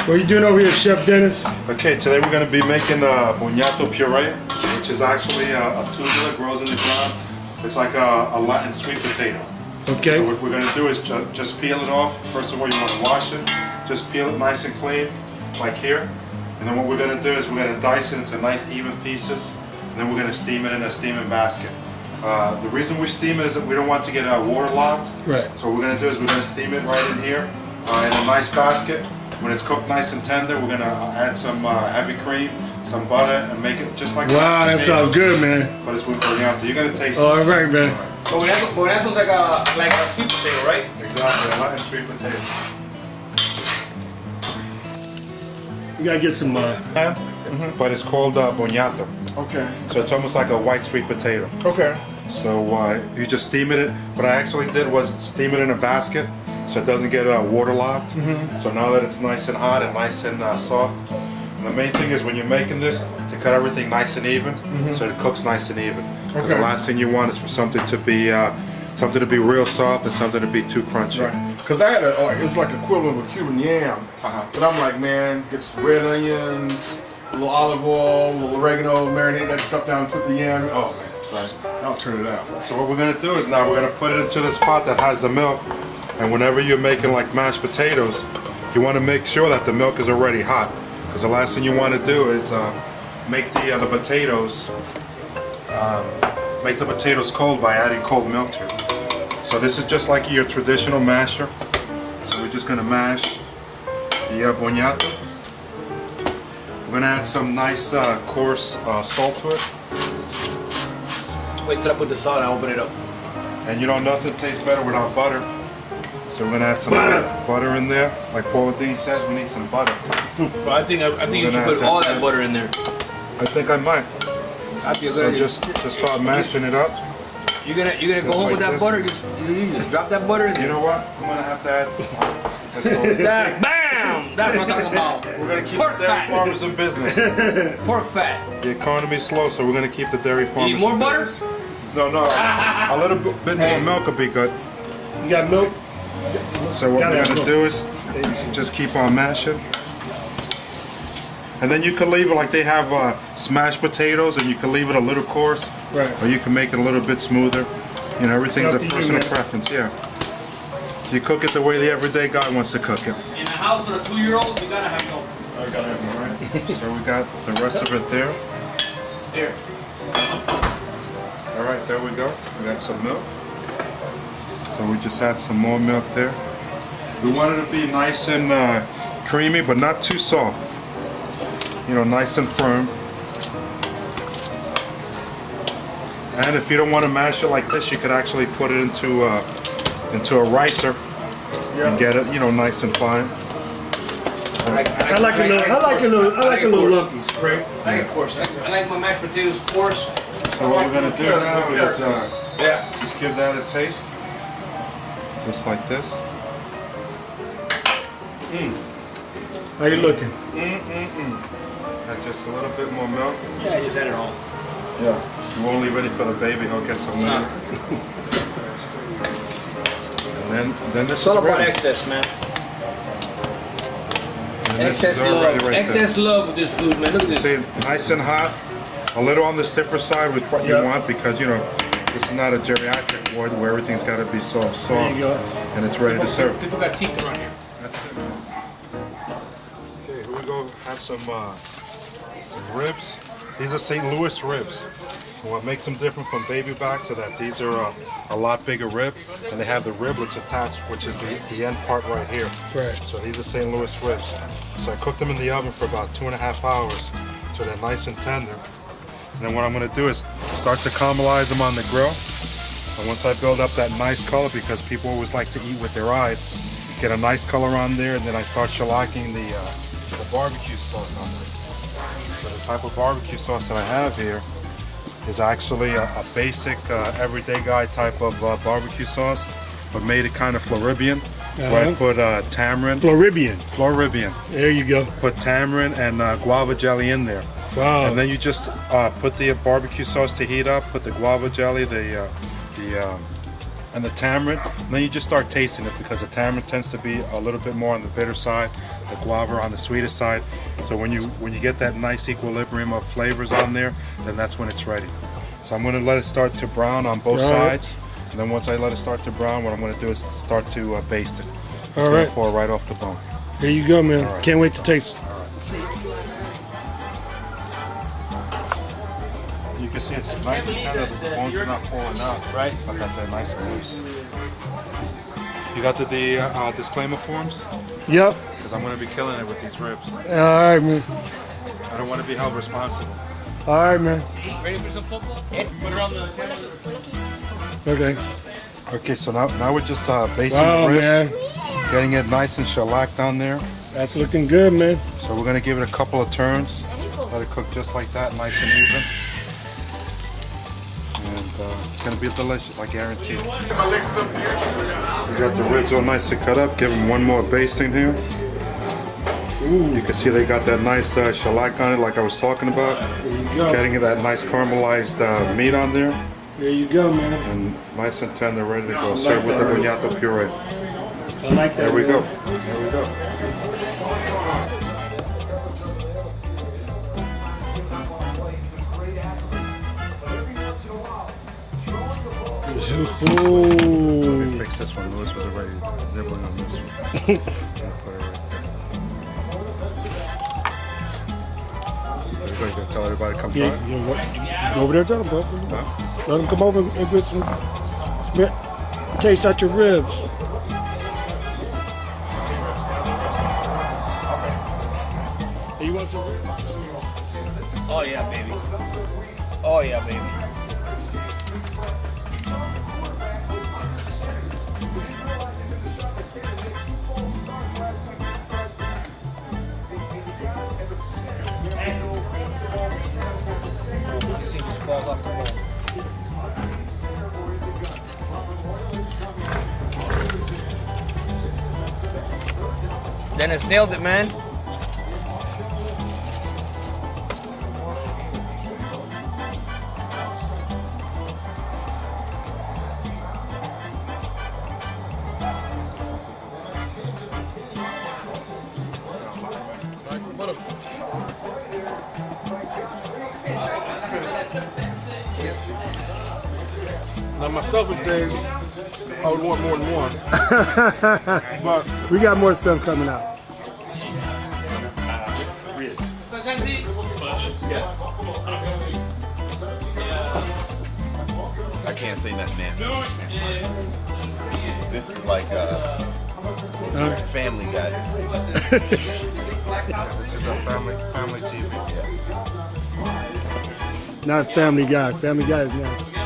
What are you doing over here, Chef Dennis? Okay, today we're going to be making Bonatio Puree, which is actually a tuber that grows in the ground. It's like a Latin sweet potato. Okay. So what we're going to do is just peel it off. First of all, you want to wash it. Just peel it nice and clean, like here. And then what we're going to do is we're going to dice it into nice even pieces. And then we're going to steam it in a steaming basket. The reason we steam it is that we don't want to get waterlogged. Right. So what we're going to do is we're going to steam it right in here in a nice basket. When it's cooked nice and tender, we're going to add some heavy cream, some butter, and make it just like wow, that sounds good, man. But it's with Bonatio. You're going to taste it. All right, man. So Bonatio's like a sweet potato, right? Exactly, a Latin sweet potato. We got to get some... But it's called Bonatio. Okay. So it's almost like a white sweet potato. Okay. So you just steam it. What I actually did was steam it in a basket so it doesn't get waterlogged. So now that it's nice and hot and nice and soft. And the main thing is when you're making this, to cut everything nice and even so it cooks nice and even. Because the last thing you want is for something to be real soft and something to be too crunchy. Right. Because I had it was like equivalent of a Cuban yam. But I'm like, man, get some red onions, a little olive oil, a little oregano, marinate that stuff down, put the yam. Oh man, right. I'll turn it out. So what we're gonna do is now we're gonna put it into this pot that has the milk, and whenever you're making like mashed potatoes, you want to make sure that the milk is already hot, because the last thing you want to do is make the potatoes cold by adding cold milk to it. So this is just like your traditional masher. So we're just gonna mash the Bonatio. We're gonna add some nice coarse salt to it. Wait till I put the salt and I open it up. And you know, nothing tastes better without butter. So we're gonna add some butter in there. Like Paul Dean says, we need some butter. But I think you should put all that butter in there. I think I might. So just start mashing it up. You're gonna go home with that butter. You just drop that butter in there. You know what? I'm gonna have to add. Let's go. That, bam! That's what I'm talking about. We're gonna keep Pork the dairy fat. farmers in business. Pork fat. The economy's slow, so we're gonna keep the dairy farmers. You need more in butter? business. No, a little bit more milk would be good. You got milk? So what we're gonna do is just keep on mashing. And then you can leave it like they have smashed potatoes, and you can leave it a little coarse, Right. or you can make it a little bit smoother. You know, everything's a Up to you, personal man. preference. Yeah. You cook it the way the everyday guy wants to cook it. In a house with a 2-year-old, you gotta have milk. I gotta have it right. So we got the rest of it there. Here. All right, there we go. We got some milk. So we just add some more milk there. We want it to be nice and creamy, but not too soft. You know, nice and firm. And if you don't want to mash it like this, you could actually put it into a ricer and get it, you know, nice and fine. I like a little lumpy, right? I like it coarse. I like my mashed potatoes coarse. So what we're gonna do now is Yeah. just give that a taste, just like this. How you looking? Add just a little bit more milk. Yeah, I just add it all. Yeah. You won't leave any for the baby. He'll get some later. And then this It's all is about ready. excess, man. And this Excess is already love. right Excess love with this food, man. Look at this. See, nice and hot. A little on the stiffer side with what you want, because you know this is not a geriatric ward where everything's got to be so soft There you go. and it's ready to serve. People got teeth around here. That's it. Okay, here we go. Have some ribs. These are St. Louis ribs. What makes them different from baby backs are that these are a lot bigger rib, and they have the riblets attached, which is the end part right here. Right. So these are St. Louis ribs. So I cooked them in the oven for about 2.5 hours, so they're nice and tender. And then what I'm going to do is start to caramelize them on the grill. And once I build up that nice color, because people always like to eat with their eyes, get a nice color on there, and then I start shellacking the barbecue sauce on there. So the type of barbecue sauce that I have here is actually a basic everyday guy type of barbecue sauce, but made it kind of Floridian. Where I put tamarind. Floridian. There you go. Put tamarind and guava jelly in there. Wow. And then you just put the barbecue sauce to heat up, put the guava jelly, and the tamarind. And then you just start tasting it because the tamarind tends to be a little bit more on the bitter side, the guava on the sweeter side. So when you get that nice equilibrium of flavors on there, then that's when it's ready. So I'm going to let it start to brown on both sides, and then once I let it start to brown, what I'm going to do is start to baste it. It's going to fall right off the bone. Here you go, man. Can't wait to taste. You can see it's nice and tender. The bones are not falling out. Right. But that they're nice and loose. You got the disclaimer forms? Yep. Because I'm going to be killing it with these ribs. All right, man. I don't want to be held responsible. All right, man. Ready for some football? Put it on the Okay. Okay, so now we're just basting Wow, the ribs, man. getting it nice and shellacked on there. That's looking good, man. So we're going to give it a couple of turns. Let it cook just like that, nice and even. And it's going to be delicious, I guarantee it. We got the ribs all nice to cut up. Give them one more basting here. Ooh. You can see they got that nice shellac on it like I was talking about. There you go. Getting that nice caramelized meat on there. There you go, man. And nice and tender, ready to go. Serve with the Bonatio puree. I like that. There we man. go. There we go. Ooh. Fix this one. Louis was already nibbling on this one. Put it right there. You're gonna tell everybody to come try it? Yeah, what? Go over there, tell them, bro. Let them come over and get some taste out your ribs. Hey, you want some ribs? Oh yeah, baby. Oh yeah, baby. This thing just falls off the bone. Dennis nailed it, man. Now, my selfish days, I would want more than one. But We got more stuff coming out. I can't say nothing nasty. This is like Family Guy. This is a family TV. Not Family Guy. Family Guy is nasty.